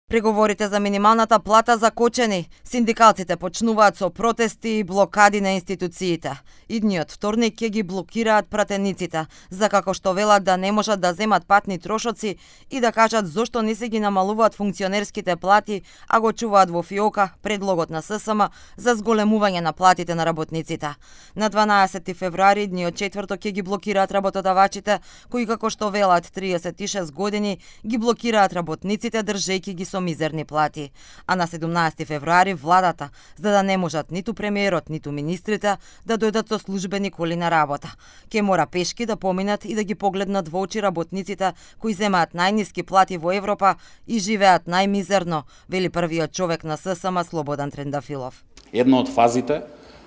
Преговорите за минималната плата закочени. Синдикалците почнуваат со протести и блокади на институциите. Идниот вторник ќе ги блокираат пратениците, за како што велат да не можат да земат патни трошоци и да кажат зошто не се ги намалуваат функционерските плати, а го чуваат во фиока предлогот на ССМ за зголемување на платите на работниците. На 12 февруари, идниот четврток, ќе ги блокираат работодавачите, кои како што велат 36 години ги блокираат работниците држејќи ги со мизерни плати. А на 17 февруари владата, за да не можат ниту премиерот, ниту министрите да дојдат со службени коли на работа, ќе мора пешки да поминат и да ги погледнат во очи работниците кои земаат најниски плати во Европа и живеат најмизерно, вели првиот човек на ССМ Слободан Трендафилов. Една од фазите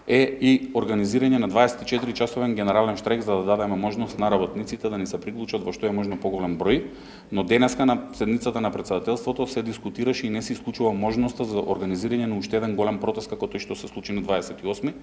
е и организирање на 24-часовен генерален штрайк за да дадеме можност на работниците да ни се приклучат во што е можно поголем број, но денеска на седницата на претседателството се дискутираше и не се исклучува можноста за организирање на уште еден голем протест како тој што се случи на 28.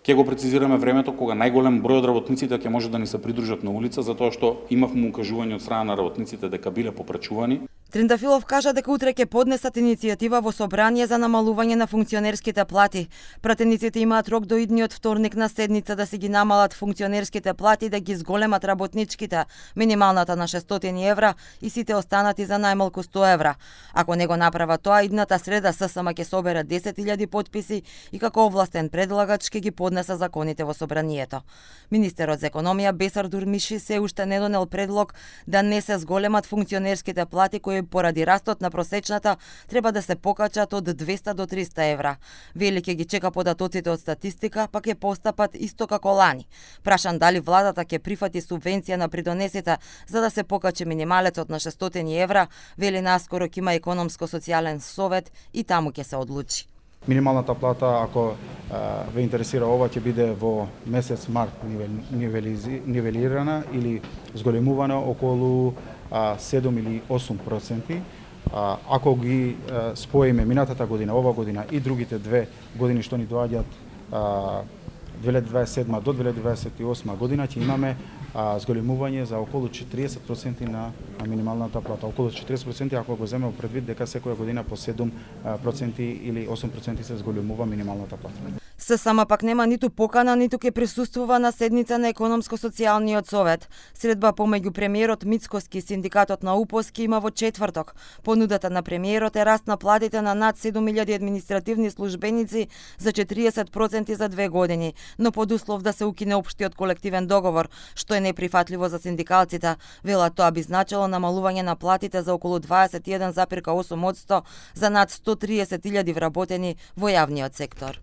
Ќе го прецизираме времето кога најголем број од работниците ќе може да ни се придружат на улица, затоа што имавме укажување од страна на работниците дека биле попречувани. Трендафилов кажа дека утре ќе поднесат иницијатива во собрание за намалување на функционерските плати. Пратениците имаат рок до идниот вторник на седница да си ги намалат функционерските плати, да ги зголемат работничките, минималната на 600 евра и сите останати за најмалку 100 евра. Ако не го направат тоа, идната среда ССМ ќе собере 10.000 потписи и како овластен предлагач ќе ги поднесе законите во собранието. Министерот за економија Бесар Дурмиши се уште не донел предлог да не се зголемат функционерските плати кои поради растот на просечната треба да се покачат од 200 до 300 евра. Вели ќе ги чека податоците од статистика, па ќе постапат исто како лани. Прашан дали владата ќе прифати субвенција на придонесите за да се покачи минималецот на 600 евра, вели наскоро ќе има економско-социјален совет и таму ќе се одлучи. Минималната плата, ако ве интересира ова, ќе биде во месец март нивелирана или зголемувана околу 7 или 8%. Ако ги споиме минатата година, ова година и другите две години што ни доаѓаат 2027 до 2028 година, ќе имаме зголемување за околу 40% на минималната плата. Околу 40% ако го земеме предвид дека секоја година по 7% или 8% се зголемува минималната плата. ССМ пак нема ниту покана, ниту ќе присуствува на седница на економско-социјалниот совет. Средба помеѓу премиерот Мицкоски и синдикатот на УПОСКИ има во четврток. Понудата на премиерот е раст на платите на над 7.000 административни службеници за 40% за 2 години, но под услов да се укине општиот колективен договор, што е неприфатливо за синдикалците. Велат тоа би значило намалување на платите за околу 21,8% за над 130.000 вработени во јавниот сектор.